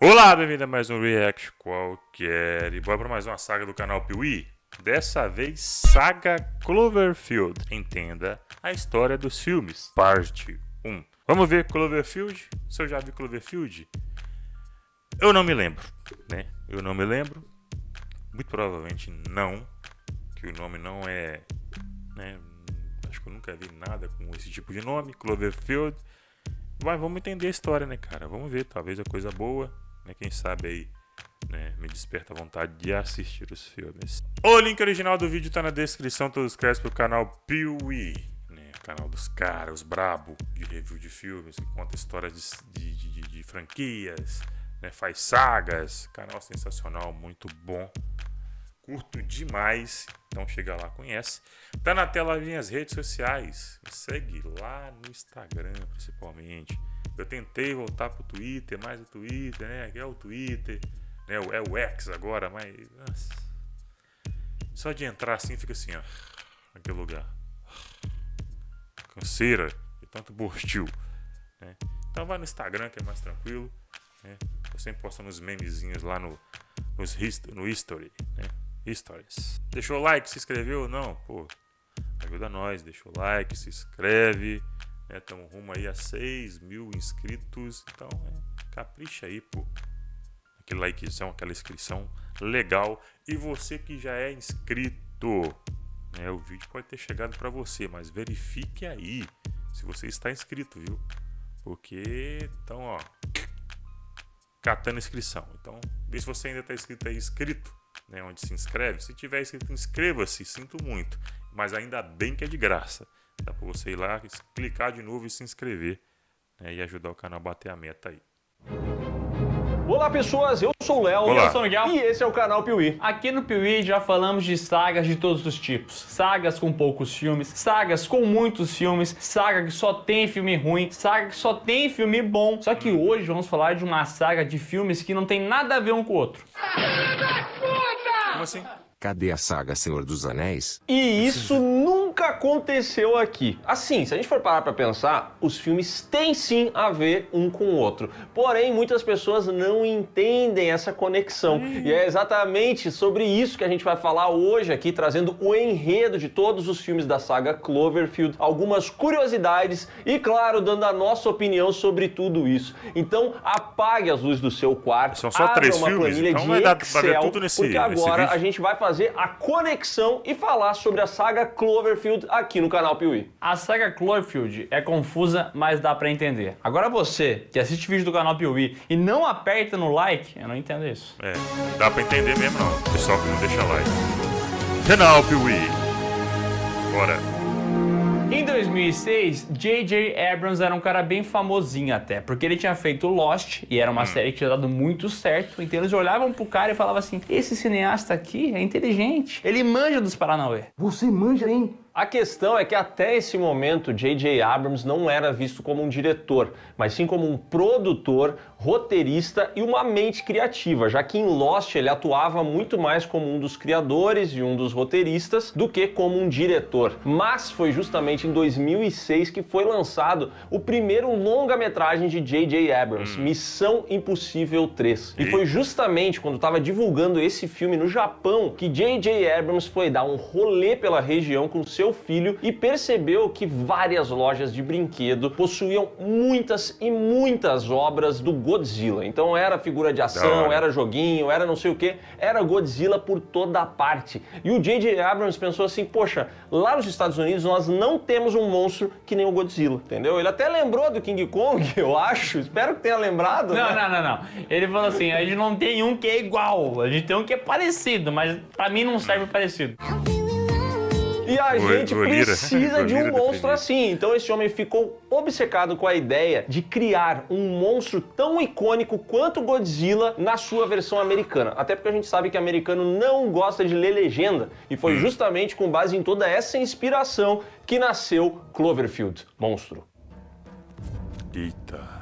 Olá, bem-vindo a mais um React qualquer. E bora para mais uma saga do canal Piuí. Dessa vez, Saga Cloverfield. Entenda a história dos filmes, parte 1. Vamos ver Cloverfield? Se eu já vi Cloverfield? Eu não me lembro, né? Eu não me lembro. Muito provavelmente não. Que o nome não é... né? Acho que eu nunca vi nada com esse tipo de nome. Cloverfield. Mas vamos entender a história, né, cara? Vamos ver, talvez a coisa boa, né? Quem sabe aí, né, me desperta a vontade de assistir os filmes. O link original do vídeo tá na descrição, todos os créditos pro canal Piuí, né? Canal dos caras, brabo de review de filmes, que conta histórias de franquias, né? Faz sagas, canal sensacional, muito bom. Curto demais, então chega lá, conhece. Tá na tela minhas redes sociais, me segue lá no Instagram principalmente. Eu tentei voltar pro Twitter, mais o Twitter, né? É o Twitter, né? É o X agora, mas nossa. Só de entrar assim fica assim, ó, naquele lugar. Canseira de tanto bortil, né? Então vai no Instagram que é mais tranquilo, né? Eu sempre posto uns memezinhos lá no History, né? Stories. Deixou o like, se inscreveu? Não, pô, ajuda nós, deixa o like, se inscreve, né? Tamo rumo aí a 6.000 inscritos, então capricha aí, pô, aquele likezão, aquela inscrição legal. E você que já é inscrito, né? O vídeo pode ter chegado pra você, mas verifique aí se você está inscrito, viu? Porque, então, ó, catando inscrição. Então, vê se você ainda tá inscrito aí, né, onde se inscreve. Se tiver inscrito, inscreva-se, sinto muito, mas ainda bem que é de graça. Dá para você ir lá, clicar de novo e se inscrever, né, e ajudar o canal a bater a meta aí. Olá pessoas, eu sou o Léo. Olá. Eu sou o Miguel. E esse é o canal Piuí. Aqui no Piuí já falamos de sagas de todos os tipos. Sagas com poucos filmes, sagas com muitos filmes, saga que só tem filme ruim, saga que só tem filme bom. Só que hoje vamos falar de uma saga de filmes que não tem nada a ver um com o outro. Como assim? Cadê a saga Senhor dos Anéis? E isso nunca aconteceu aqui. Assim, se a gente for parar pra pensar, os filmes têm sim a ver um com o outro. Porém, muitas pessoas não entendem essa conexão. E é exatamente sobre isso que a gente vai falar hoje aqui, trazendo o enredo de todos os filmes da saga Cloverfield, algumas curiosidades e, claro, dando a nossa opinião sobre tudo isso. Então, apague as luzes do seu quarto, São só abra 3 uma filmes, planilha então de vai dar pra Excel, ver tudo nesse porque agora vídeo. a gente vai fazer a conexão e falar sobre a saga Cloverfield aqui no canal Piuí. A saga Cloverfield é confusa, mas dá pra entender. Agora você, que assiste vídeo do canal Piuí e não aperta no like, eu não entendo isso. Não dá pra entender mesmo não, pessoal que não deixa like. Canal Piuí. Bora. Em 2006, J.J. Abrams era um cara bem famosinho até, porque ele tinha feito Lost, e era uma série que tinha dado muito certo, então eles olhavam pro cara e falavam assim, esse cineasta aqui é inteligente, ele manja dos Paranauê. Você manja, hein? A questão é que até esse momento J.J. Abrams não era visto como um diretor, mas sim como um produtor, roteirista e uma mente criativa, já que em Lost ele atuava muito mais como um dos criadores e um dos roteiristas do que como um diretor. Mas foi justamente em 2006 que foi lançado o primeiro longa-metragem de J.J. Abrams, Missão Impossível 3. E foi justamente quando estava divulgando esse filme no Japão que J.J. Abrams foi dar um rolê pela região com seu filho e percebeu que várias lojas de brinquedo possuíam muitas e muitas obras do Godzilla. Então era figura de ação, era joguinho, era não sei o que, era Godzilla por toda parte. E o J.J. Abrams pensou assim, poxa, lá nos Estados Unidos nós não temos um monstro que nem o Godzilla, entendeu? Ele até lembrou do King Kong, eu acho, espero que tenha lembrado. Não. Ele falou assim, a gente não tem um que é igual, a gente tem um que é parecido, mas pra mim não serve parecido. E a gente precisa de um monstro assim. Então esse homem ficou obcecado com a ideia de criar um monstro tão icônico quanto Godzilla na sua versão americana. Até porque a gente sabe que americano não gosta de ler legenda. E foi justamente com base em toda essa inspiração que nasceu Cloverfield, monstro. Eita.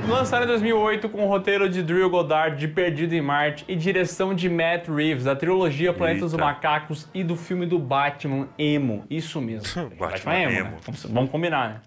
Lançado em 2008 com o roteiro de Drew Goddard de Perdido em Marte e direção de Matt Reeves, da trilogia Planetas dos Macacos e do filme do Batman Emo. Isso mesmo. Batman Emo. Né? Vamos combinar, né?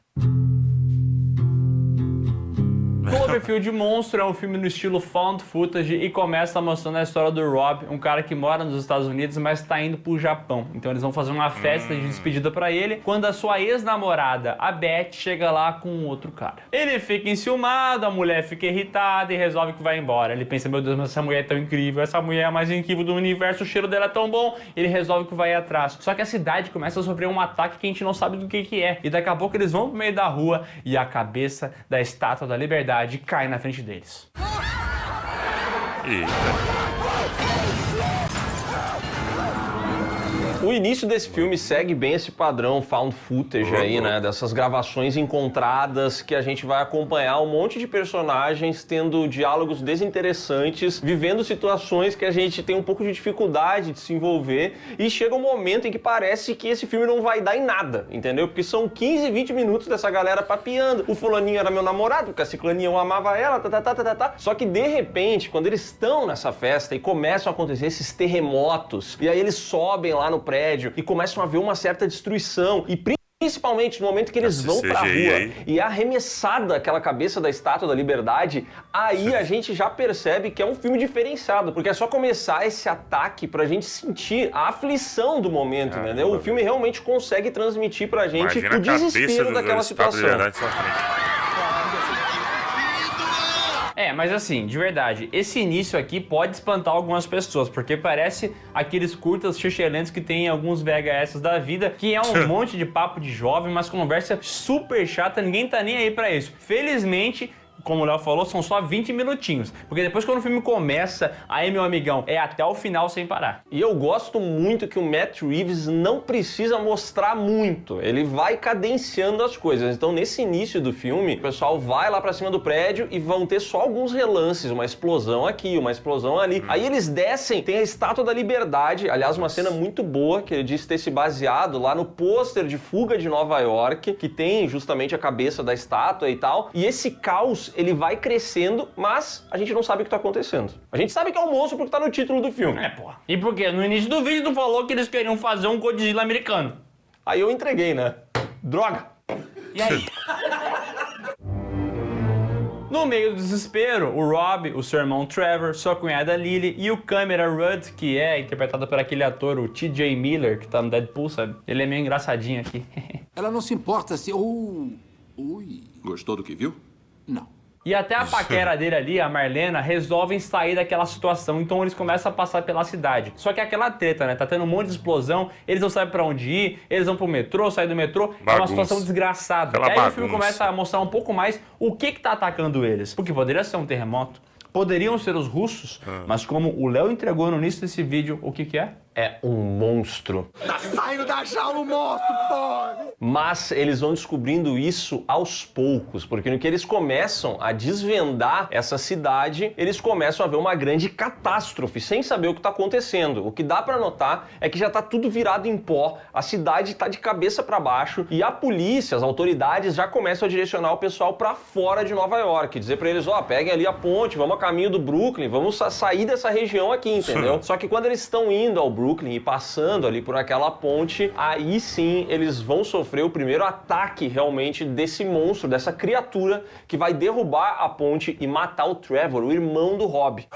Cloverfield Monstro é um filme no estilo found footage e começa mostrando a história do Rob, um cara que mora nos Estados Unidos, mas tá indo pro Japão. Então eles vão fazer uma festa de despedida pra ele, quando a sua ex-namorada, a Beth, chega lá com outro cara. Ele fica enciumado, a mulher fica irritada e resolve que vai embora. Ele pensa, meu Deus, mas essa mulher é tão incrível, essa mulher é a mais incrível do universo, o cheiro dela é tão bom. Ele resolve que vai atrás. Só que a cidade começa a sofrer um ataque que a gente não sabe do que é. E daqui a pouco eles vão pro meio da rua e a cabeça da Estátua da Liberdade cai na frente deles. Eita. O início desse filme segue bem esse padrão found footage aí, né? Dessas gravações encontradas que a gente vai acompanhar um monte de personagens tendo diálogos desinteressantes, vivendo situações que a gente tem um pouco de dificuldade de se envolver e chega um momento em que parece que esse filme não vai dar em nada, entendeu? Porque são 15, 20 minutos dessa galera papeando. O fulaninho era meu namorado, porque a ciclaninha eu amava ela, Só que de repente, quando eles estão nessa festa e começam a acontecer esses terremotos, e aí eles sobem lá no prédio e começam a ver uma certa destruição e principalmente no momento que eles vão pra rua e é arremessada aquela cabeça da Estátua da Liberdade, aí a gente já percebe que é um filme diferenciado, porque é só começar esse ataque pra gente sentir a aflição do momento, entendeu? O filme realmente consegue transmitir pra gente o desespero daquela situação. Mas assim, de verdade, esse início aqui pode espantar algumas pessoas, porque parece aqueles curtas xixelentos que tem em alguns VHS da vida, que é um monte de papo de jovem, mas conversa super chata, ninguém tá nem aí pra isso. Felizmente, como o Léo falou, são só 20 minutinhos. Porque depois quando o filme começa, aí, meu amigão, é até o final sem parar. E eu gosto muito que o Matt Reeves não precisa mostrar muito. Ele vai cadenciando as coisas. Então, nesse início do filme, o pessoal vai lá pra cima do prédio e vão ter só alguns relances. Uma explosão aqui, uma explosão ali. Aí eles descem, tem a Estátua da Liberdade. Aliás, uma cena muito boa, que ele disse ter se baseado lá no pôster de Fuga de Nova York, que tem justamente a cabeça da estátua e tal. E esse caos, ele vai crescendo, mas a gente não sabe o que tá acontecendo. A gente sabe que é um monstro porque tá no título do filme. Porra. E por quê? No início do vídeo tu falou que eles queriam fazer um Godzilla americano. Aí eu entreguei, né? Droga! E aí? No meio do desespero, o Rob, o seu irmão Trevor, sua cunhada Lily e o câmera Rudd, que é interpretado por aquele ator, o T.J. Miller, que tá no Deadpool, sabe? Ele é meio engraçadinho aqui. Ela não se importa se... Ui. Gostou do que viu? Não. E até a paquera dele ali, a Marlena, resolvem sair daquela situação, então eles começam a passar pela cidade. Só que é aquela treta, né? Tá tendo um monte de explosão, eles não sabem pra onde ir, eles vão pro metrô, saem do metrô, é uma situação desgraçada. Aí o filme começa a mostrar um pouco mais o que tá atacando eles. Porque poderia ser um terremoto, poderiam ser os russos, mas como o Léo entregou no início desse vídeo, o que é? É um monstro. Tá saindo da jaula o monstro, pô! Mas eles vão descobrindo isso aos poucos, porque no que eles começam a desvendar essa cidade, eles começam a ver uma grande catástrofe, sem saber o que tá acontecendo. O que dá pra notar é que já tá tudo virado em pó, a cidade tá de cabeça pra baixo e a polícia, as autoridades já começam a direcionar o pessoal pra fora de Nova York, dizer pra eles, peguem ali a ponte, vamos a caminho do Brooklyn, vamos sair dessa região aqui, entendeu? Só que quando eles estão indo ao Brooklyn e passando ali por aquela ponte, aí sim eles vão sofrer o primeiro ataque realmente desse monstro, dessa criatura que vai derrubar a ponte e matar o Trevor, o irmão do Rob.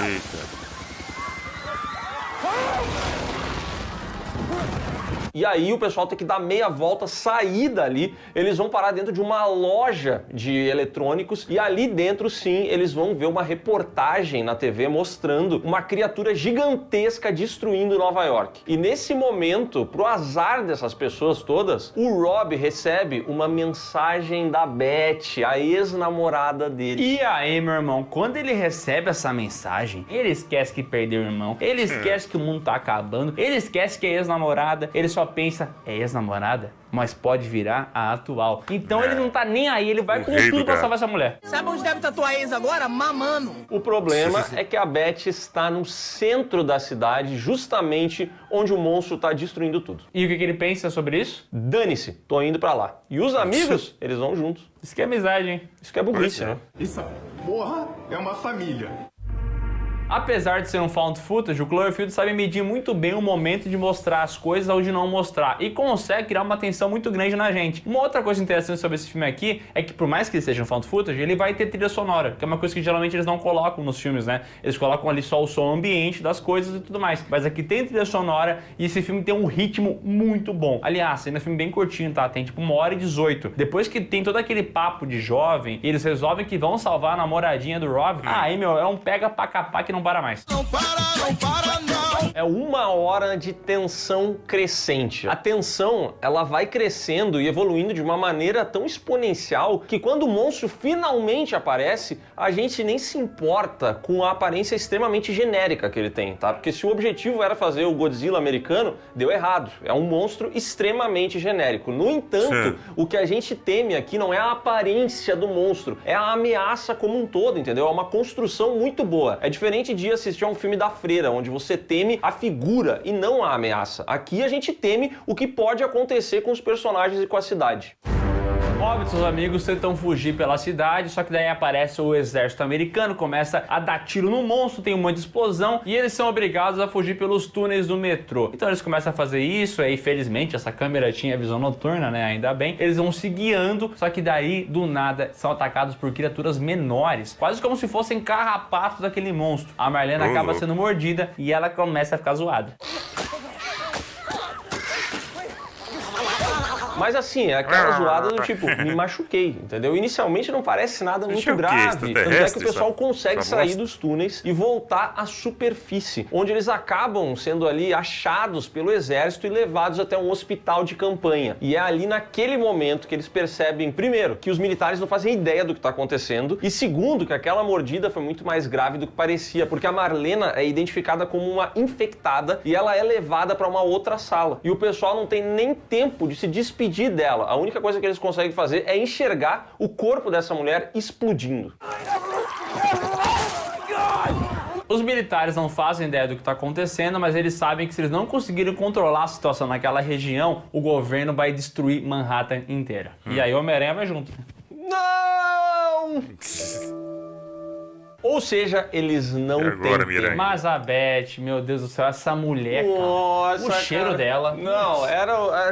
Eita. E aí o pessoal tem que dar meia volta, sair dali, eles vão parar dentro de uma loja de eletrônicos e ali dentro sim eles vão ver uma reportagem na TV mostrando uma criatura gigantesca destruindo Nova York. E nesse momento, pro azar dessas pessoas todas, o Rob recebe uma mensagem da Beth, a ex-namorada dele. E aí, meu irmão, quando ele recebe essa mensagem, ele esquece que perdeu o irmão, ele esquece que o mundo tá acabando, ele esquece que é ex-namorada, ele só pensa, é ex-namorada? Mas pode virar a atual. Então ele não tá nem aí, ele vai com tudo pra salvar essa mulher. Sabe onde deve estar tua ex agora? Mamando. O problema é que a Beth está no centro da cidade, justamente onde o monstro tá destruindo tudo. E o que ele pensa sobre isso? Dane-se, tô indo pra lá. E os amigos, eles vão juntos. Isso que é amizade, hein? Isso que é burrice, né? Isso, porra, é uma família. 「Apesar de ser um found footage, o Cloverfield sabe medir muito bem o momento de mostrar as coisas ou de não mostrar e consegue criar uma tensão muito grande na gente. Uma outra coisa interessante sobre esse filme aqui é que, por mais que ele seja um found footage, ele vai ter trilha sonora, que é uma coisa que geralmente eles não colocam nos filmes, né? Eles colocam ali só o som ambiente das coisas e tudo mais. Mas aqui tem trilha sonora e esse filme tem um ritmo muito bom. Aliás, ainda é um filme bem curtinho, tá? Tem tipo 1h18. Depois que tem todo aquele papo de jovem, eles resolvem que vão salvar a namoradinha do Rob. Aí, meu, é um pega pra capar que não para mais. Não para não! É 1 hora de tensão crescente. A tensão, ela vai crescendo e evoluindo de uma maneira tão exponencial que quando o monstro finalmente aparece, a gente nem se importa com a aparência extremamente genérica que ele tem, tá? Porque se o objetivo era fazer o Godzilla americano, deu errado. É um monstro extremamente genérico. No entanto, o que a gente teme aqui não é a aparência do monstro, é a ameaça como um todo, entendeu? É uma construção muito boa. É diferente de assistir a um filme da Freira, onde você teme a figura e não a ameaça. Aqui a gente teme o que pode acontecer com os personagens e com a cidade. Hobbit e seus amigos tentam fugir pela cidade, só que daí aparece o exército americano, começa a dar tiro no monstro, tem um monte de explosão e eles são obrigados a fugir pelos túneis do metrô. Então eles começam a fazer isso, aí felizmente essa câmera tinha visão noturna, né, ainda bem. Eles vão se guiando, só que daí do nada são atacados por criaturas menores, quase como se fossem carrapatos daquele monstro. A Marlena acaba sendo mordida e ela começa a ficar zoada. Mas assim, é aquela zoada do tipo, me machuquei, entendeu? Inicialmente não parece nada muito grave, tanto é que o pessoal consegue sair dos túneis e voltar à superfície, onde eles acabam sendo ali achados pelo exército e levados até um hospital de campanha. E é ali naquele momento que eles percebem, primeiro, que os militares não fazem ideia do que está acontecendo, e segundo, que aquela mordida foi muito mais grave do que parecia, porque a Marlena é identificada como uma infectada e ela é levada para uma outra sala. E o pessoal não tem nem tempo de se despedir dela. A única coisa que eles conseguem fazer é enxergar o corpo dessa mulher explodindo. Os militares não fazem ideia do que está acontecendo, mas eles sabem que se eles não conseguirem controlar a situação naquela região, o governo vai destruir Manhattan inteira. E aí o Homem-Aranha vai junto. Não! Ou seja, eles não têm tempo. Mas a Beth, meu Deus do céu, essa mulher, nossa, cara, o cheiro dela. Não,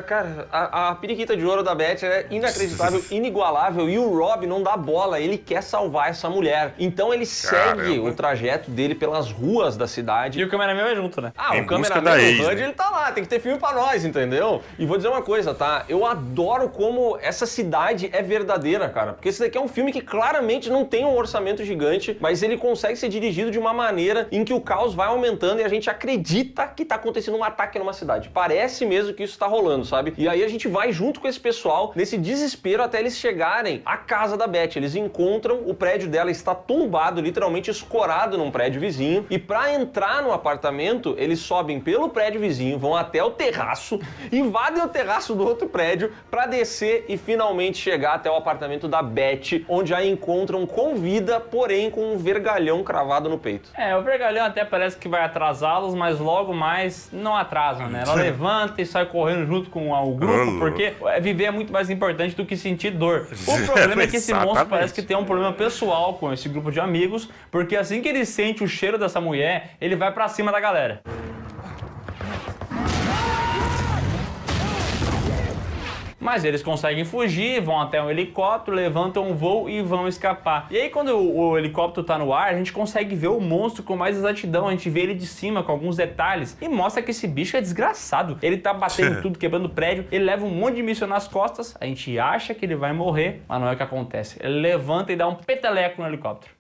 cara, a periquita de ouro da Beth é inacreditável, inigualável, e o Rob não dá bola, ele quer salvar essa mulher. Então ele segue o trajeto dele pelas ruas da cidade. E o cameraman vai junto, né? O cameraman do HUD, ele tá lá, tem que ter filme pra nós, entendeu? E vou dizer uma coisa, tá? Eu adoro como essa cidade é verdadeira, cara, porque esse daqui é um filme que claramente não tem um orçamento gigante, mas ele consegue ser dirigido de uma maneira em que o caos vai aumentando e a gente acredita que tá acontecendo um ataque numa cidade. Parece mesmo que isso tá rolando, sabe? E aí a gente vai junto com esse pessoal nesse desespero até eles chegarem à casa da Beth. Eles encontram, o prédio dela está tombado, literalmente escorado num prédio vizinho, e para entrar no apartamento, eles sobem pelo prédio vizinho, vão até o terraço, invadem o terraço do outro prédio para descer e finalmente chegar até o apartamento da Beth, onde a encontram com vida, porém com um vergalhão cravado no peito. O vergalhão até parece que vai atrasá-los, mas logo mais não atrasam, né? Ela levanta e sai correndo junto com o grupo, porque viver é muito mais importante do que sentir dor. O problema é que esse monstro parece que tem um problema pessoal com esse grupo de amigos, porque assim que ele sente o cheiro dessa mulher, ele vai pra cima da galera. Mas eles conseguem fugir, vão até um helicóptero, levantam um voo e vão escapar. E aí quando o helicóptero tá no ar, a gente consegue ver o monstro com mais exatidão, a gente vê ele de cima com alguns detalhes e mostra que esse bicho é desgraçado. Ele tá batendo tudo, quebrando prédio, ele leva um monte de míssil nas costas, a gente acha que ele vai morrer, mas não é o que acontece. Ele levanta e dá um peteleco no helicóptero.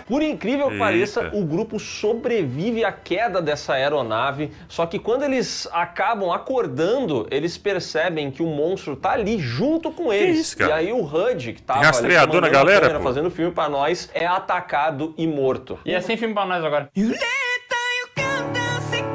Por incrível que pareça, o grupo sobrevive à queda dessa aeronave, só que quando eles acabam acordando, eles percebem que o monstro tá ali junto com eles. Isso, cara? E aí o HUD, que tava rastreador na galera, câmera, fazendo filme pra nós, é atacado e morto. E é sem filme pra nós agora.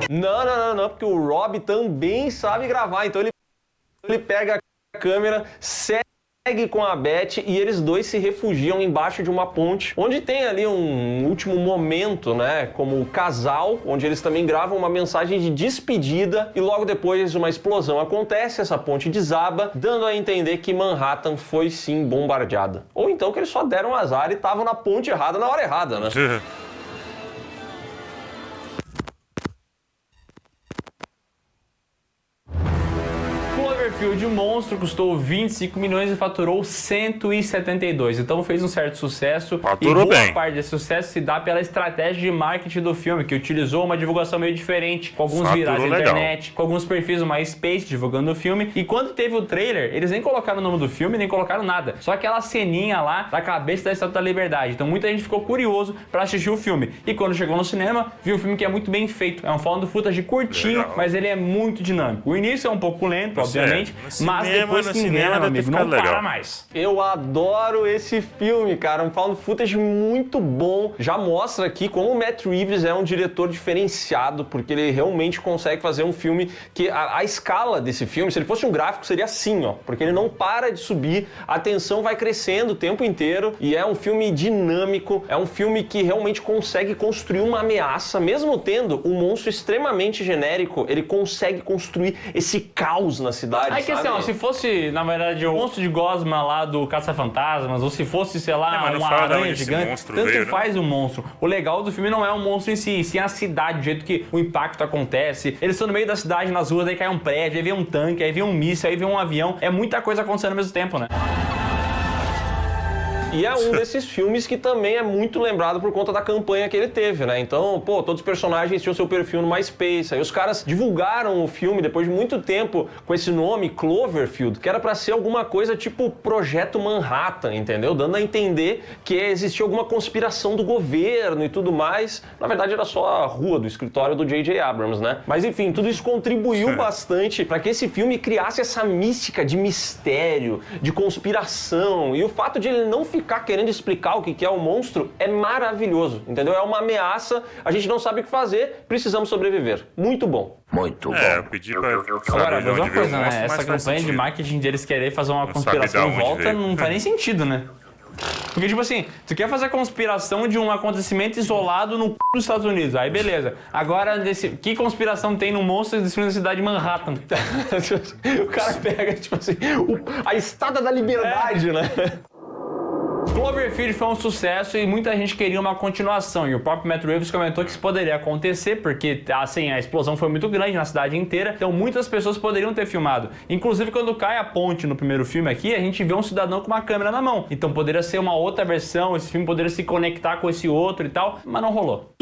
Não, porque o Rob também sabe gravar, então ele pega a câmera, segue segue com a Beth e eles dois se refugiam embaixo de uma ponte, onde tem ali um último momento, né, como casal, onde eles também gravam uma mensagem de despedida e logo depois uma explosão acontece, essa ponte desaba, dando a entender que Manhattan foi sim bombardeada. Ou então que eles só deram azar e estavam na ponte errada na hora errada, né? Cloverfield, o monstro, custou 25 milhões e faturou 172. Então fez um certo sucesso. Faturou e boa bem. parte desse sucesso se dá pela estratégia de marketing do filme, que utilizou uma divulgação meio diferente, com alguns Faturou virais na legal. internet, com alguns perfis do MySpace divulgando o filme. E quando teve o trailer, eles nem colocaram o nome do filme, nem colocaram nada. Só aquela ceninha lá da cabeça da Estátua da Liberdade. Então muita gente ficou curioso pra assistir o filme. E quando chegou no cinema, viu um filme que é muito bem feito. É um found footage curtinho, Legal. mas ele é muito dinâmico. O início é um pouco lento, obviamente, no mas cinema, depois no que cinema engana, meu deve ter amigo, não ficado para legal. mais. Eu adoro esse filme, cara. Um found footage muito bom. Já mostra aqui como o Matt Reeves é um diretor diferenciado, porque ele realmente consegue fazer um filme que a escala desse filme, se ele fosse um gráfico, seria assim, ó. Porque ele não para de subir, a tensão vai crescendo o tempo inteiro e é um filme dinâmico, é um filme que realmente consegue construir uma ameaça, mesmo tendo um monstro extremamente genérico, ele consegue construir esse caos na cidade, Aí que assim, sabe? ó, se fosse, na verdade, o monstro de Gosma lá do Caça-Fantasmas, ou se fosse, sei lá, mas não uma fala de onde aranha esse gigante, monstro tanto veio, né? faz o monstro. O legal do filme não é o monstro em si, sim a cidade, do jeito que o impacto acontece. Eles estão no meio da cidade, nas ruas, aí cai um prédio, aí vem um tanque, aí vem um míssil, aí vem um avião. É muita coisa acontecendo ao mesmo tempo, né? E é um desses filmes que também é muito lembrado por conta da campanha que ele teve, né? Então, pô, todos os personagens tinham seu perfil no MySpace. Aí os caras divulgaram o filme depois de muito tempo com esse nome, Cloverfield, que era pra ser alguma coisa tipo Projeto Manhattan, entendeu? Dando a entender que existia alguma conspiração do governo e tudo mais. Na verdade, era só a rua do escritório do J.J. Abrams, né? Mas enfim, tudo isso contribuiu bastante pra que esse filme criasse essa mística de mistério, de conspiração. E o fato de ele não ficar querendo explicar o que é o monstro é maravilhoso, entendeu? É uma ameaça, a gente não sabe o que fazer, precisamos sobreviver. Muito bom. Muito bom. Eu pedi pra Agora, saber de mas onde uma veio o coisa, né? monstro, mas Essa faz campanha de sentido. marketing deles querer fazer uma Não conspiração sabe em de onde volta veio. não faz nem sentido, né? Porque, tipo assim, tu quer fazer a conspiração de um acontecimento isolado no c... dos Estados Unidos, aí beleza. Agora, que conspiração tem no monstro destruindo a cidade de Manhattan? O cara pega, tipo assim, a Estátua da Liberdade, né? Cloverfield foi um sucesso e muita gente queria uma continuação. E o próprio Matt Reeves comentou que isso poderia acontecer, porque assim, a explosão foi muito grande na cidade inteira, então muitas pessoas poderiam ter filmado. Inclusive, quando cai a ponte no primeiro filme aqui, a gente vê um cidadão com uma câmera na mão. Então poderia ser uma outra versão, esse filme poderia se conectar com esse outro e tal, mas não rolou.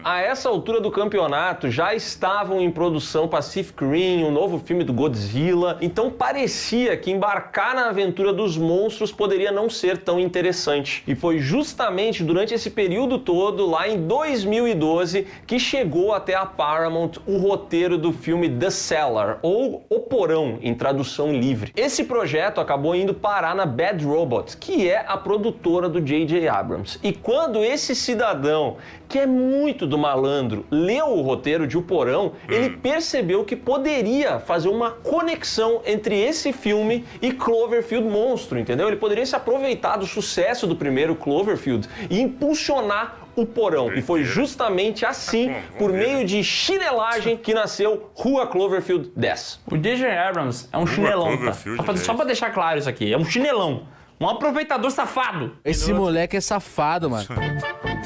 A essa altura do campeonato já estavam em produção Pacific Rim, um novo filme do Godzilla, então parecia que embarcar na aventura dos monstros poderia não ser tão interessante. E foi justamente durante esse período todo, lá em 2012, que chegou até a Paramount o roteiro do filme The Cellar, ou O Porão, em tradução livre. Esse projeto acabou indo parar na Bad Robot, que é a produtora do J.J. Abrams. E quando esse cidadão, que é muito do malandro, leu o roteiro de O Porão, ele percebeu que poderia fazer uma conexão entre esse filme e Cloverfield Monstro, entendeu? Ele poderia se aproveitar do sucesso do primeiro Cloverfield e impulsionar O Porão. E foi justamente assim, por meio de chinelagem, que nasceu Rua Cloverfield 10. O J.J. Abrams é um chinelão, tá? Cloverfield, Só pra deixar claro isso aqui, é um chinelão. Um aproveitador safado. Esse moleque é safado, mano.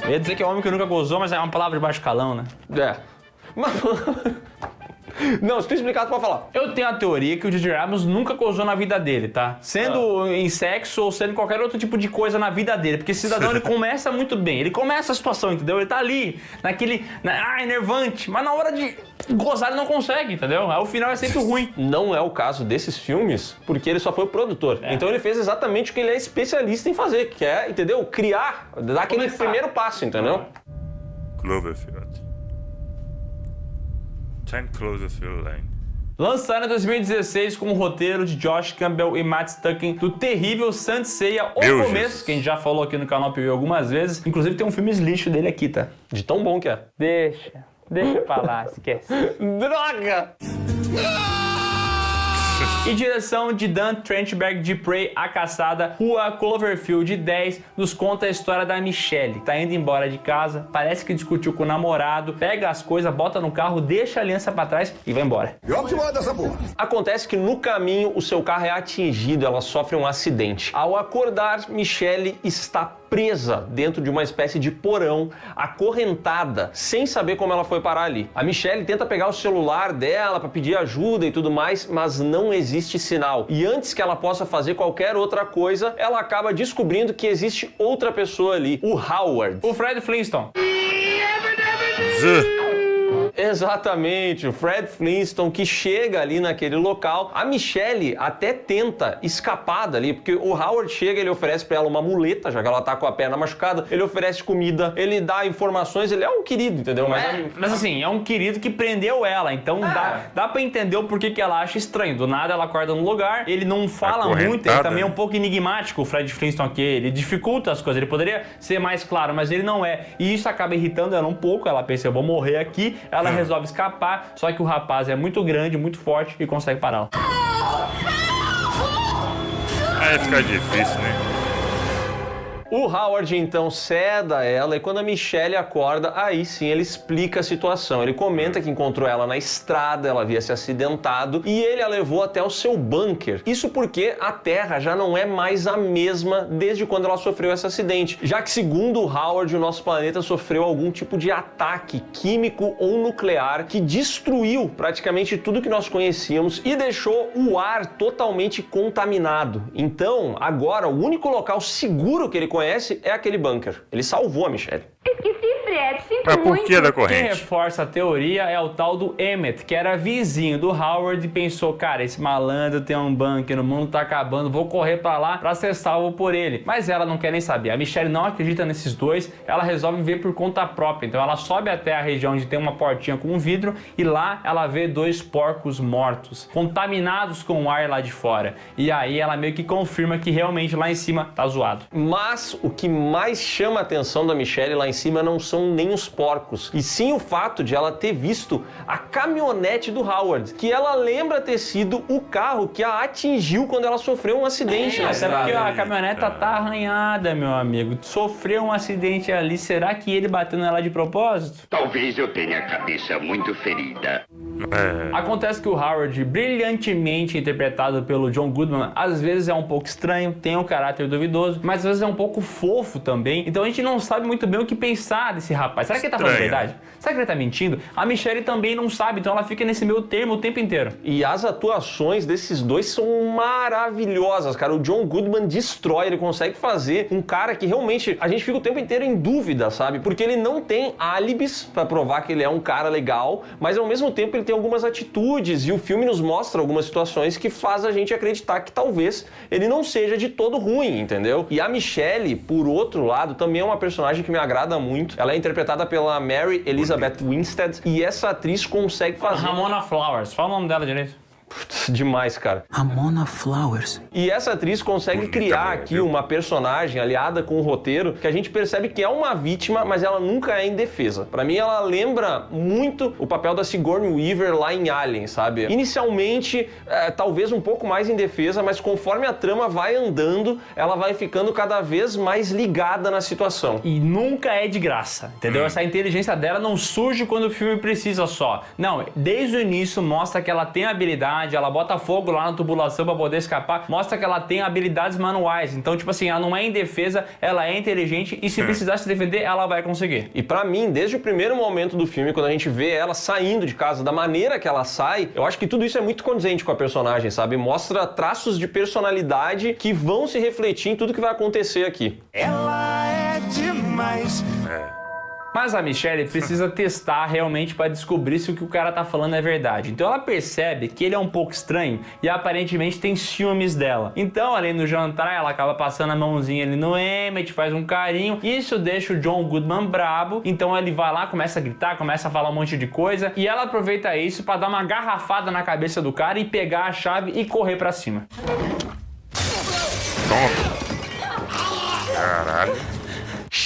Eu ia dizer que é homem que nunca gozou, mas é uma palavra de baixo calão, né? É. Mas... Não, se tu explicar, tu pode falar. Eu tenho a teoria que o J.J. Abrams nunca gozou na vida dele, tá? Sendo em sexo ou sendo qualquer outro tipo de coisa na vida dele. Porque esse cidadão, ele começa muito bem. Ele começa a situação, entendeu? Ele tá ali, naquele... enervante. Mas na hora de gozar, ele não consegue, entendeu? Aí o final é sempre ruim. Não é o caso desses filmes, porque ele só foi o produtor. Então ele fez exatamente o que ele é especialista em fazer, que é, entendeu? Criar, dar aquele primeiro passo, entendeu? Cloverfield. 10 Cloverfield Lane. Lançado em 2016 com o roteiro de Josh Campbell e Matt Stucken do terrível Saint Seiya O Meu Começo, Jesus. que a gente já falou aqui no canal PW algumas vezes. Inclusive tem um filme lixo dele aqui, tá? De tão bom que é. Deixa pra lá, esquece. Droga! E direção de Dan Trachtenberg de Prey, A Caçada, Rua Cloverfield 10, nos conta a história da Michelle. Tá indo embora de casa, parece que discutiu com o namorado, pega as coisas, bota no carro, deixa a aliança pra trás e vai embora. Acontece que no caminho o seu carro é atingido, ela sofre um acidente. Ao acordar, Michelle está presa dentro de uma espécie de porão, acorrentada, sem saber como ela foi parar ali. A Michelle tenta pegar o celular dela para pedir ajuda e tudo mais, mas não existe sinal. E antes que ela possa fazer qualquer outra coisa, ela acaba descobrindo que existe outra pessoa ali, o Howard. O Fred Flintstone. Exatamente, o Fred Flintstone que chega ali naquele local. A Michelle até tenta escapar dali, porque o Howard chega, ele oferece pra ela uma muleta, já que ela tá com a perna machucada, ele oferece comida, ele dá informações, ele é um querido, entendeu? Mas assim, é um querido que prendeu ela, então dá pra entender o porquê que ela acha estranho. Do nada ela acorda no lugar, ele não fala muito, ele também é um pouco enigmático, o Fred Flintstone aqui, ele dificulta as coisas, ele poderia ser mais claro, mas ele não é. E isso acaba irritando ela um pouco, ela pensa, eu vou morrer aqui, ela resolve escapar, só que o rapaz é muito grande, muito forte e consegue pará-la. Aí fica difícil, né? O Howard então ceda ela e quando a Michelle acorda, aí sim ele explica a situação. Ele comenta que encontrou ela na estrada, ela havia se acidentado e ele a levou até o seu bunker. Isso porque a Terra já não é mais a mesma desde quando ela sofreu esse acidente, já que segundo o Howard, o nosso planeta sofreu algum tipo de ataque químico ou nuclear que destruiu praticamente tudo que nós conhecíamos e deixou o ar totalmente contaminado. Então, agora, o único local seguro que ele conhece é aquele bunker. Ele salvou a Michelle. Esqueci, Fred, sinto Mas por que da Quem corrente? reforça a teoria é o tal do Emmett, que era vizinho do Howard e pensou, cara, esse malandro tem um bunker, o mundo tá acabando, vou correr pra lá pra ser salvo por ele. Mas ela não quer nem saber. A Michelle não acredita nesses dois, ela resolve ver por conta própria. Então ela sobe até a região onde tem uma portinha com um vidro e lá ela vê dois porcos mortos, contaminados com o ar lá de fora. E aí ela meio que confirma que realmente lá em cima tá zoado. Mas o que mais chama a atenção da Michelle lá em cima não são nem os porcos, e sim o fato de ela ter visto a caminhonete do Howard, que ela lembra ter sido o carro que a atingiu quando ela sofreu um acidente. Até porque a caminhoneta tá arranhada, meu amigo. Sofreu um acidente ali, será que ele bateu nela de propósito? Talvez eu tenha a cabeça muito ferida. Acontece que o Howard, brilhantemente interpretado pelo John Goodman, às vezes é um pouco estranho, tem um caráter duvidoso, mas às vezes é um pouco fofo também. Então a gente não sabe muito bem o que pensar desse rapaz. Será que ele tá falando a verdade? Será que ele tá mentindo? A Michelle também não sabe, então ela fica nesse meio termo o tempo inteiro. E as atuações desses dois são maravilhosas, cara. O John Goodman destrói, ele consegue fazer um cara que realmente a gente fica o tempo inteiro em dúvida, sabe? Porque ele não tem álibis pra provar que ele é um cara legal, mas ao mesmo tempo ele tem algumas atitudes e o filme nos mostra algumas situações que faz a gente acreditar que talvez ele não seja de todo ruim, entendeu? E a Michelle, por outro lado, também é uma personagem que me agrada muito. Ela é interpretada pela Mary Elizabeth Winstead e essa atriz consegue fazer... Ramona Flowers, fala o nome dela direito. Demais, cara. Ramona Flowers. E essa atriz consegue criar aqui uma personagem aliada com o roteiro que a gente percebe que é uma vítima, mas ela nunca é indefesa. Pra mim, ela lembra muito o papel da Sigourney Weaver lá em Alien, sabe? Inicialmente, talvez um pouco mais indefesa, mas conforme a trama vai andando, ela vai ficando cada vez mais ligada na situação. E nunca é de graça, entendeu? Essa inteligência dela não surge quando o filme precisa só. Não, desde o início mostra que ela tem habilidade, ela bota fogo lá na tubulação pra poder escapar, mostra que ela tem habilidades manuais. Então, tipo assim, ela não é indefesa, ela é inteligente e se precisar se defender, ela vai conseguir. E pra mim, desde o primeiro momento do filme, quando a gente vê ela saindo de casa, da maneira que ela sai, eu acho que tudo isso é muito condizente com a personagem, sabe? Mostra traços de personalidade que vão se refletir em tudo que vai acontecer aqui. Ela é demais. Mas a Michelle precisa testar realmente para descobrir se o que o cara tá falando é verdade. Então ela percebe que ele é um pouco estranho e aparentemente tem ciúmes dela. Então, ali no jantar, ela acaba passando a mãozinha ali no Emmett, faz um carinho. Isso deixa o John Goodman brabo. Então ele vai lá, começa a gritar, começa a falar um monte de coisa. E ela aproveita isso para dar uma garrafada na cabeça do cara e pegar a chave e correr para cima. Toma. Caralho.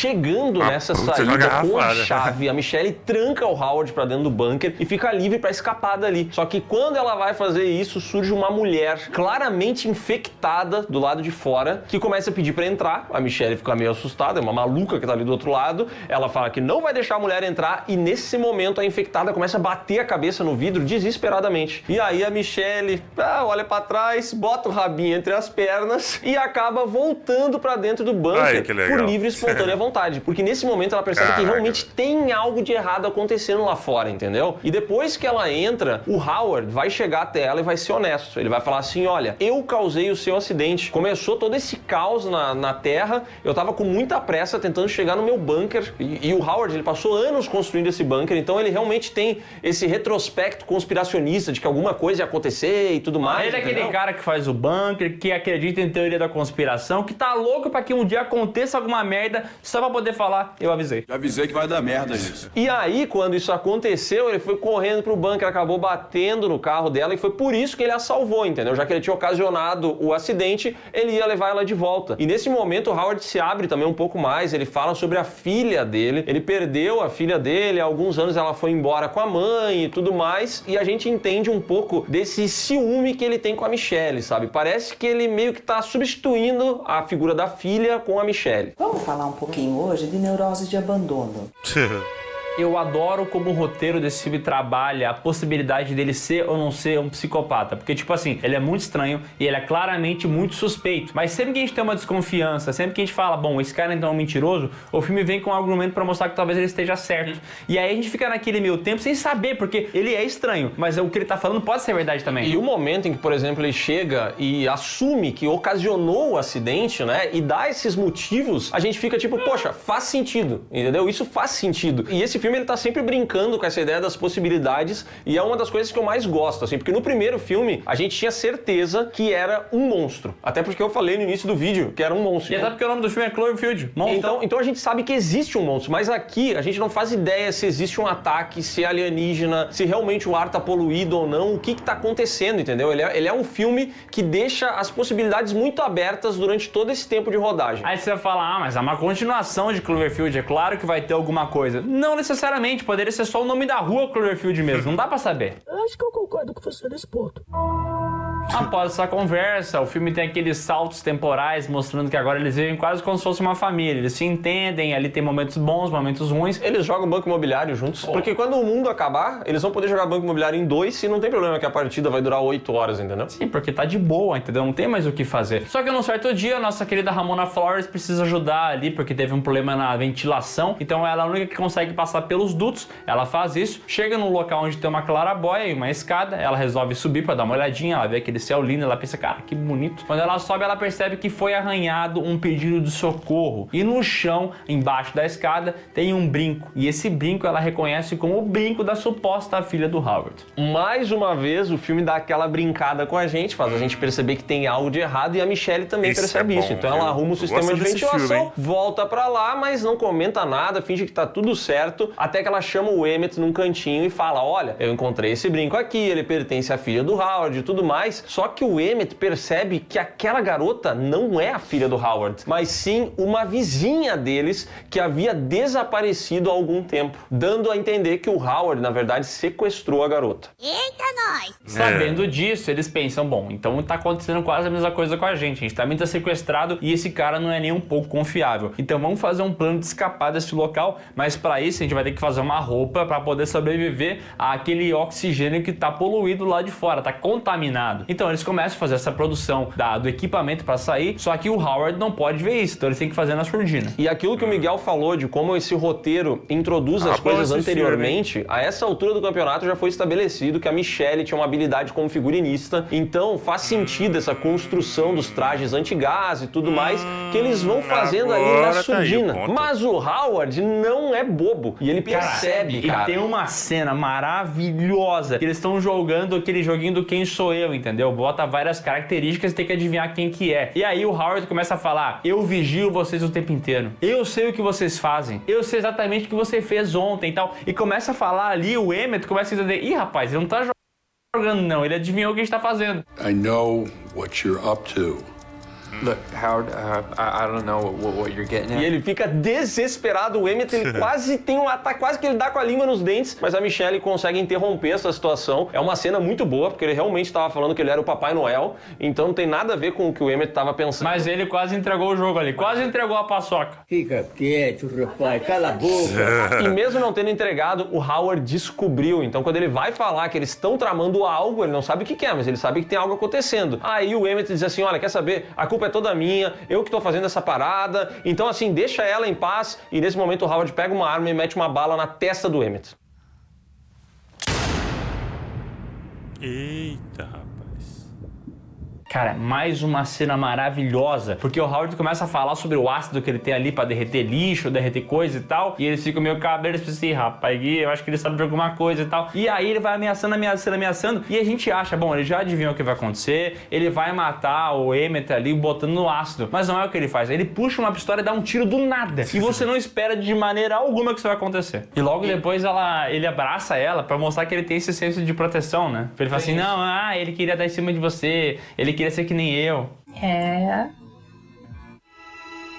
chegando nessa puta, saída uma com a garrafada. chave, a Michelle tranca o Howard pra dentro do bunker e fica livre pra escapar dali. Só que quando ela vai fazer isso, surge uma mulher claramente infectada do lado de fora, que começa a pedir pra entrar. A Michelle fica meio assustada, é uma maluca que tá ali do outro lado. Ela fala que não vai deixar a mulher entrar e nesse momento a infectada começa a bater a cabeça no vidro desesperadamente. E aí a Michelle olha pra trás, bota o rabinho entre as pernas e acaba voltando pra dentro do bunker Ai, que legal. por livre e espontânea vontade. Porque nesse momento ela percebe que realmente tem algo de errado acontecendo lá fora, entendeu? E depois que ela entra, o Howard vai chegar até ela e vai ser honesto. Ele vai falar assim, olha, eu causei o seu acidente. Começou todo esse caos na Terra, eu tava com muita pressa tentando chegar no meu bunker e o Howard, ele passou anos construindo esse bunker, então ele realmente tem esse retrospecto conspiracionista de que alguma coisa ia acontecer e tudo mais. Ele é aquele cara que faz o bunker, que acredita em teoria da conspiração, que tá louco pra que um dia aconteça alguma merda só pra poder falar, eu avisei. Já avisei que vai dar merda isso. E aí, quando isso aconteceu, ele foi correndo pro bunker, acabou batendo no carro dela e foi por isso que ele a salvou, entendeu? Já que ele tinha ocasionado o acidente, ele ia levar ela de volta. E nesse momento, o Howard se abre também um pouco mais, ele fala sobre a filha dele, ele perdeu a filha dele, há alguns anos ela foi embora com a mãe e tudo mais, e a gente entende um pouco desse ciúme que ele tem com a Michelle, sabe? Parece que ele meio que tá substituindo a figura da filha com a Michelle. Vamos falar um pouquinho hoje de neurose de abandono. Eu adoro como o roteiro desse filme trabalha a possibilidade dele ser ou não ser um psicopata. Porque, tipo assim, ele é muito estranho e ele é claramente muito suspeito. Mas sempre que a gente tem uma desconfiança, sempre que a gente fala, bom, esse cara então é um mentiroso, o filme vem com um argumento pra mostrar que talvez ele esteja certo. E aí a gente fica naquele meio tempo sem saber, porque ele é estranho, mas o que ele tá falando pode ser verdade também. E o momento em que, por exemplo, ele chega e assume que ocasionou o acidente, né, e dá esses motivos, a gente fica tipo, poxa, faz sentido, entendeu? Isso faz sentido. E esse filme, ele tá sempre brincando com essa ideia das possibilidades e é uma das coisas que eu mais gosto, assim, porque no primeiro filme a gente tinha certeza que era um monstro. Até porque eu falei no início do vídeo que era um monstro. E até porque o nome do filme é Cloverfield, monstro. Então a gente sabe que existe um monstro, mas aqui a gente não faz ideia se existe um ataque, se é alienígena, se realmente o ar tá poluído ou não, o que tá acontecendo, entendeu? Ele é um filme que deixa as possibilidades muito abertas durante todo esse tempo de rodagem. Aí você vai falar, mas é uma continuação de Cloverfield, é claro que vai ter alguma coisa. Não necessariamente, poderia ser só o nome da rua Cloverfield mesmo, não dá pra saber. Acho que eu concordo com você nesse ponto. Após essa conversa, o filme tem aqueles saltos temporais mostrando que agora eles vivem quase como se fosse uma família. Eles se entendem, ali tem momentos bons, momentos ruins. Eles jogam banco imobiliário juntos, porque quando o mundo acabar, eles vão poder jogar banco imobiliário em 2 e não tem problema que a partida vai durar 8 horas, entendeu? Sim, porque tá de boa, entendeu? Não tem mais o que fazer. Só que num certo dia, a nossa querida Ramona Flores precisa ajudar ali, porque teve um problema na ventilação. Então ela é a única que consegue passar pelos dutos. Ela faz isso, chega num local onde tem uma clarabóia e uma escada. Ela resolve subir pra dar uma olhadinha, ela vê aquele céu lindo, ela pensa, cara, que bonito. Quando ela sobe, ela percebe que foi arranhado um pedido de socorro. E no chão, embaixo da escada, tem um brinco. E esse brinco ela reconhece como o brinco da suposta filha do Howard. Mais uma vez, o filme dá aquela brincada com a gente, faz a gente perceber que tem algo de errado e a Michelle também percebe isso. Então ela arruma o sistema de ventilação, volta pra lá, mas não comenta nada, finge que tá tudo certo, até que ela chama o Emmett num cantinho e fala, olha, eu encontrei esse brinco aqui, ele pertence à filha do Howard e tudo mais, só que o Emmett percebe que aquela garota não é a filha do Howard, mas sim uma vizinha deles que havia desaparecido há algum tempo, dando a entender que o Howard, na verdade, sequestrou a garota. Eita, nós! Sabendo disso, eles pensam, bom, então tá acontecendo quase a mesma coisa com a gente também tá sequestrado e esse cara não é nem um pouco confiável. Então vamos fazer um plano de escapar desse local, mas para isso a gente vai ter que fazer uma roupa para poder sobreviver àquele oxigênio que tá poluído lá de fora, tá contaminado. Então eles começam a fazer essa produção do equipamento para sair, só que o Howard não pode ver isso, então eles têm que fazer na surdina. E aquilo que o Miguel falou de como esse roteiro introduz as coisas anteriormente, a essa altura do campeonato já foi estabelecido que a Michelle tinha uma habilidade como figurinista, então faz sentido essa construção dos trajes antigás e tudo mais, que eles vão fazendo ali na surdina. Mas o Howard não é bobo, e ele percebe, cara. E tem uma cena maravilhosa, que eles estão jogando aquele joguinho do Quem Sou Eu, entendeu? Bota várias características e tem que adivinhar quem que é. E aí o Howard começa a falar, eu vigio vocês o tempo inteiro, eu sei o que vocês fazem, eu sei exatamente o que você fez ontem e tal. E começa a falar ali, o Emmett começa a entender, ih rapaz, ele não tá jogando não, ele adivinhou o que a gente tá fazendo. I know what you're up to. Look, Howard, I don't know what you're getting at. E ele fica desesperado, o Emmett, ele quase que ele dá com a língua nos dentes, mas a Michelle consegue interromper essa situação. É uma cena muito boa, porque ele realmente estava falando que ele era o Papai Noel, então não tem nada a ver com o que o Emmett estava pensando. Mas ele quase entregou o jogo ali, quase entregou a paçoca. Fica quieto, rapaz, cala a boca. E mesmo não tendo entregado, o Howard descobriu. Então quando ele vai falar que eles estão tramando algo, ele não sabe o que é, mas ele sabe que tem algo acontecendo. Aí o Emmett diz assim, olha, quer saber? A culpa é toda minha, eu que tô fazendo essa parada, então assim, deixa ela em paz. E nesse momento o Howard pega uma arma e mete uma bala na testa do Emmett. Eita, rapaz. Cara, mais uma cena maravilhosa, porque o Howard começa a falar sobre o ácido que ele tem ali pra derreter lixo, derreter coisa e tal, e eles ficam meio cabreiros assim, rapaz, eu acho que ele sabe de alguma coisa e tal. E aí ele vai ameaçando, e a gente acha, bom, ele já adivinhou o que vai acontecer, ele vai matar o Emmett ali botando no ácido, mas não é o que ele faz, ele puxa uma pistola e dá um tiro do nada, e você não espera de maneira alguma que isso vai acontecer. E logo depois ele abraça ela pra mostrar que ele tem esse senso de proteção, né? Ele fala assim, não, ele queria dar em cima de você, ele queria ser que nem eu.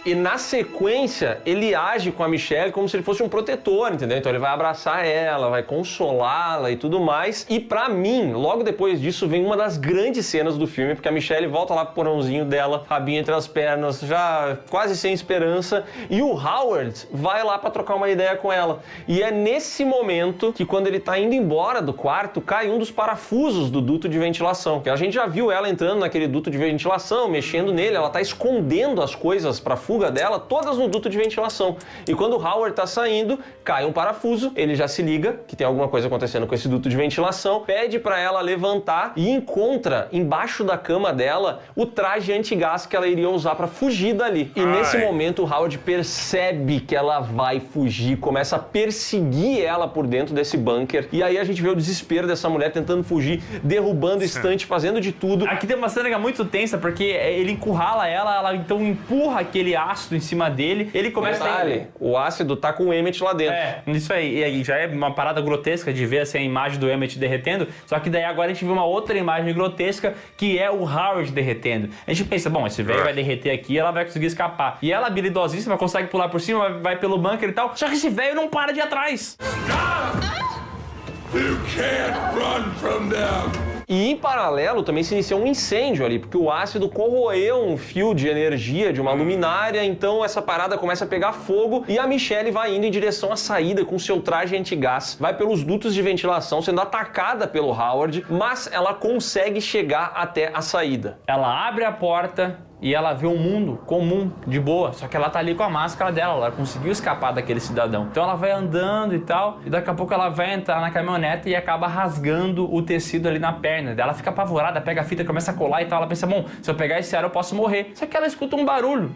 E na sequência, ele age com a Michelle como se ele fosse um protetor, entendeu? Então ele vai abraçar ela, vai consolá-la e tudo mais. E pra mim, logo depois disso, vem uma das grandes cenas do filme, porque a Michelle volta lá pro porãozinho dela, rabinho entre as pernas, já quase sem esperança, e o Howard vai lá pra trocar uma ideia com ela. E é nesse momento que, quando ele tá indo embora do quarto, cai um dos parafusos do duto de ventilação. Que a gente já viu ela entrando naquele duto de ventilação, mexendo nele, ela tá escondendo as coisas pra fuga dela, todas no duto de ventilação. E quando o Howard tá saindo, cai um parafuso, ele já se liga que tem alguma coisa acontecendo com esse duto de ventilação, pede pra ela levantar e encontra embaixo da cama dela o traje antigás que ela iria usar pra fugir dali. E nesse momento o Howard percebe que ela vai fugir, começa a perseguir ela por dentro desse bunker, e aí a gente vê o desespero dessa mulher tentando fugir, derrubando estante, fazendo de tudo. Aqui tem uma cena que é muito tensa, porque ele encurrala ela então empurra aquele ácido em cima dele, ele começa o ácido tá com o Emmett lá dentro. Isso aí, e aí já é uma parada grotesca de ver assim, a imagem do Emmett derretendo, só que daí agora a gente vê uma outra imagem grotesca, que é o Howard derretendo. A gente pensa, bom, esse velho vai derreter aqui, ela vai conseguir escapar. E ela, habilidosíssima, consegue pular por cima, vai pelo bunker e tal, só que esse velho não para de ir atrás. You can't run from them. E em paralelo também se iniciou um incêndio ali, porque o ácido corroeu um fio de energia de uma luminária, então essa parada começa a pegar fogo e a Michelle vai indo em direção à saída com seu traje antigás, vai pelos dutos de ventilação sendo atacada pelo Howard, mas ela consegue chegar até a saída. Ela abre a porta e ela vê um mundo comum, de boa, só que ela tá ali com a máscara dela, ela conseguiu escapar daquele cidadão. Então ela vai andando e tal, e daqui a pouco ela vai entrar na caminhonete e acaba rasgando o tecido ali na perna. Ela fica apavorada, pega a fita, começa a colar e tal, ela pensa, bom, se eu pegar esse ar eu posso morrer. Só que ela escuta um barulho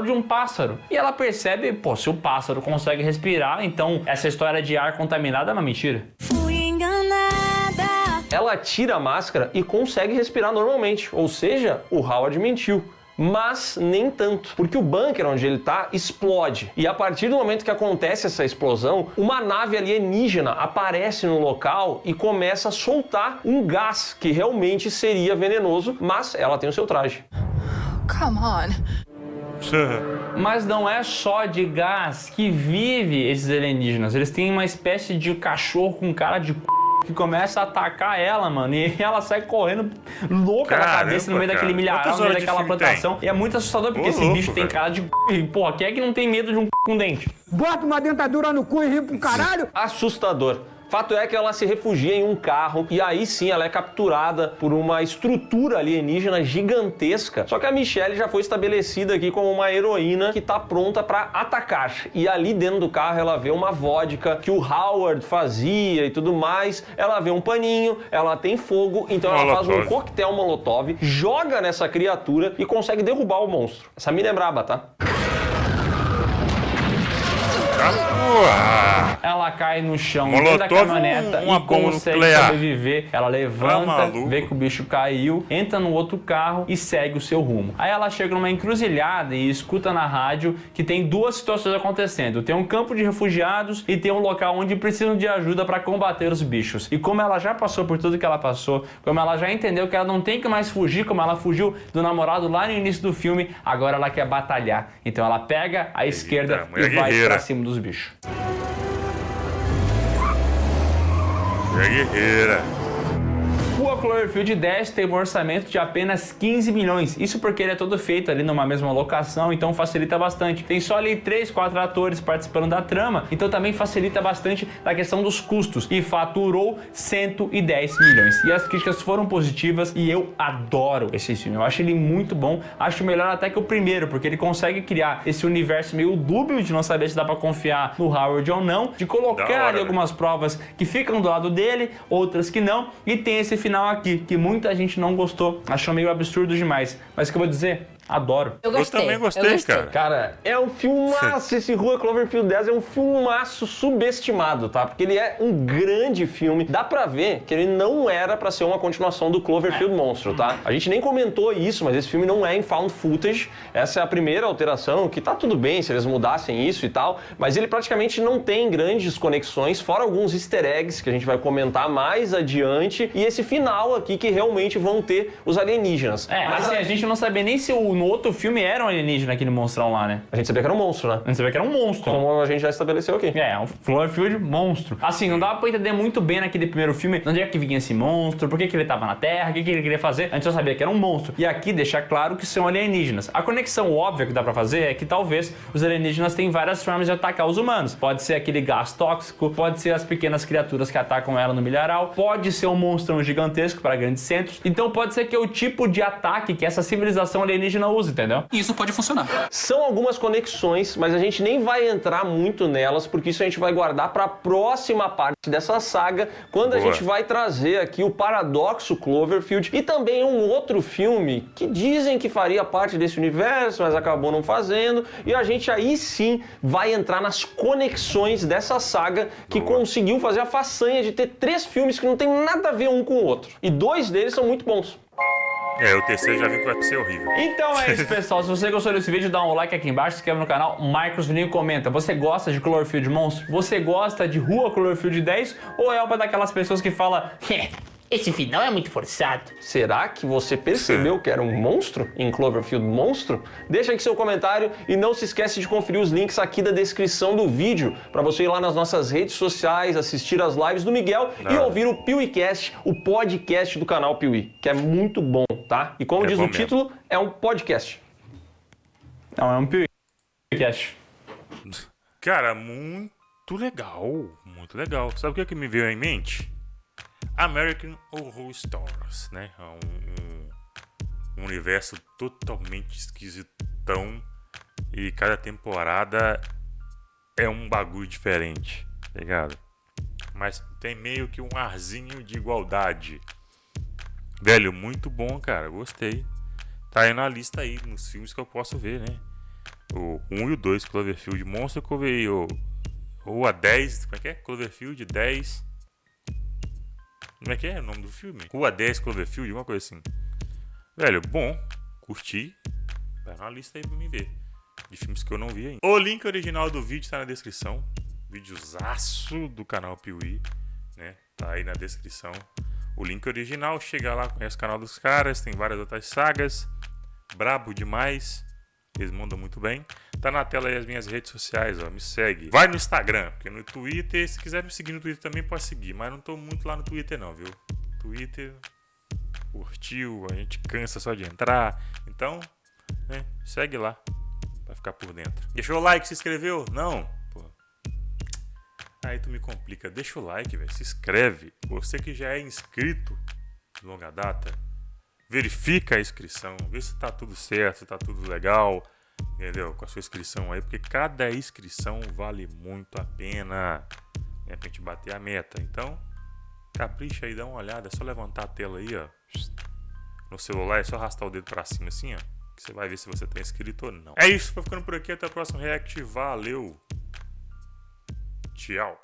de um pássaro. E ela percebe, pô, se o pássaro consegue respirar, então essa história de ar contaminado é uma mentira. Fui enganada. Ela tira a máscara e consegue respirar normalmente, ou seja, o Howard mentiu. Mas nem tanto, porque o bunker onde ele tá explode. E a partir do momento que acontece essa explosão, uma nave alienígena aparece no local e começa a soltar um gás que realmente seria venenoso, mas ela tem o seu traje. Come on. Mas não é só de gás que vive esses alienígenas. Eles têm uma espécie de cachorro com cara de que começa a atacar ela, mano, e ela sai correndo louca da cabeça no meio daquele milharal, no meio daquela plantação. E é muito assustador, porque esse bicho tem cara de e, porra, quem é que não tem medo de um com dente? Bota uma dentadura no cu e ri pro caralho. Assustador. Fato é que ela se refugia em um carro e aí sim ela é capturada por uma estrutura alienígena gigantesca. Só que a Michelle já foi estabelecida aqui como uma heroína que tá pronta pra atacar. E ali dentro do carro ela vê uma vodka que o Howard fazia e tudo mais. Ela vê um paninho, ela tem fogo, então ela faz um coquetel molotov, joga nessa criatura e consegue derrubar o monstro. Essa mina é braba, tá? Ela cai no chão Molotov, dentro da caminhoneta uma e bomba consegue nuclear. sobreviver. Ela levanta, maluco. vê que o bicho caiu, entra no outro carro e segue o seu rumo. Aí ela chega numa encruzilhada e escuta na rádio que tem duas situações acontecendo. Tem um campo de refugiados e tem um local onde precisam de ajuda para combater os bichos. E como ela já passou por tudo que ela passou, como ela já entendeu que ela não tem que mais fugir, como ela fugiu do namorado lá no início do filme, agora ela quer batalhar. Então ela pega a esquerda e vai pra cima dos bichos. É guerreira. Rua Cloverfield 10 tem um orçamento de apenas 15 milhões. Isso porque ele é todo feito ali numa mesma locação, então facilita bastante. Tem só ali 3, 4 atores participando da trama, então também facilita bastante na questão dos custos. E faturou 110 milhões. E as críticas foram positivas e eu adoro esse filme. Eu acho ele muito bom. Acho melhor até que o primeiro, porque ele consegue criar esse universo meio dúbio de não saber se dá pra confiar no Howard ou não, de colocar ali algumas provas que ficam do lado dele, outras que não, e tem esse final aqui, que muita gente não gostou, achou meio absurdo demais. Mas o que eu vou dizer? Adoro. Eu também gostei, cara. Cara, é um filmaço. Esse Rua Cloverfield 10 é um filmaço subestimado, tá? Porque ele é um grande filme. Dá pra ver que ele não era pra ser uma continuação do Cloverfield Monstro, tá? A gente nem comentou isso, mas esse filme não é em found footage. Essa é a primeira alteração, que tá tudo bem se eles mudassem isso e tal, mas ele praticamente não tem grandes conexões, fora alguns easter eggs que a gente vai comentar mais adiante, e esse final aqui que realmente vão ter os alienígenas. Mas assim, a gente não sabia nem se no outro filme era um alienígena, aquele monstrão lá, né? A gente sabia que era um monstro, né? A gente sabia que era um monstro. Como a gente já estabeleceu aqui. É um Cloverfield monstro. Assim, não dava pra entender muito bem naquele primeiro filme onde é que vinha esse monstro, por que ele tava na Terra, o que ele queria fazer. A gente só sabia que era um monstro. E aqui deixa claro que são alienígenas. A conexão óbvia que dá pra fazer é que talvez os alienígenas têm várias formas de atacar os humanos. Pode ser aquele gás tóxico, pode ser as pequenas criaturas que atacam ela no milharal, pode ser um monstrão gigantesco para grandes centros. Então pode ser que é o tipo de ataque que essa civilização alienígena usa, entendeu? Isso pode funcionar. São algumas conexões, mas a gente nem vai entrar muito nelas, porque isso a gente vai guardar para a próxima parte dessa saga, quando a gente vai trazer aqui o Paradoxo Cloverfield e também um outro filme que dizem que faria parte desse universo, mas acabou não fazendo, e a gente aí sim vai entrar nas conexões dessa saga que conseguiu fazer a façanha de ter 3 filmes que não tem nada a ver um com o outro. E 2 deles são muito bons. O terceiro já vi que vai ser horrível. Então é isso, pessoal. Se você gostou desse vídeo, dá um like aqui embaixo, se inscreve no canal, marca o sininho e comenta. Você gosta de Cloverfield Monstro? Você gosta de Rua Cloverfield 10? Ou é uma daquelas pessoas que fala... Esse final é muito forçado. Será que você percebeu que era um monstro em Cloverfield Monstro? Deixa aqui seu comentário e não se esquece de conferir os links aqui da descrição do vídeo para você ir lá nas nossas redes sociais, assistir as lives do Miguel e ouvir o PeeWeeCast, o podcast do canal Piuí, que é muito bom, tá? E como diz o título, é um podcast. Não, é um PeeWeeCast. Cara, muito legal, muito legal. Sabe o que me veio em mente? American Horror Stories, né? Um universo totalmente esquisitão e cada temporada é um bagulho diferente, tá ligado? Mas tem meio que um arzinho de igualdade. Velho, muito bom, cara, gostei. Tá aí na lista aí, nos filmes que eu posso ver, né? O 1 e o 2, Cloverfield Monstro, ou a 10, como é que é? Cloverfield 10... Como é que é o nome do filme? Rua 10 Cloverfield, uma coisa assim. Velho, bom, curti. Vai na lista aí pra mim ver. De filmes que eu não vi ainda. O link original do vídeo tá na descrição. Videozaço do canal Piuí, né? Tá aí na descrição. O link original, chega lá, conhece o canal dos caras. Tem várias outras sagas. Brabo demais. Eles mandam muito bem. Tá na tela aí as minhas redes sociais, ó. Me segue. Vai no Instagram, porque no Twitter, se quiser me seguir no Twitter também pode seguir. Mas não tô muito lá no Twitter não, viu? Twitter, curtiu, a gente cansa só de entrar. Então, né, segue lá pra ficar por dentro. Deixou o like, se inscreveu? Não? Pô. Aí tu me complica. Deixa o like, velho. Se inscreve. Você que já é inscrito de longa data, verifica a inscrição. Vê se tá tudo certo, se tá tudo legal. Entendeu? Com a sua inscrição aí, porque cada inscrição vale muito a pena, né, pra gente bater a meta. Então, capricha aí, dá uma olhada. É só levantar a tela aí, ó. No celular é só arrastar o dedo pra cima assim, ó, que você vai ver se você tá inscrito ou não. É isso, vou ficando por aqui. Até o próximo react. Valeu! Tchau.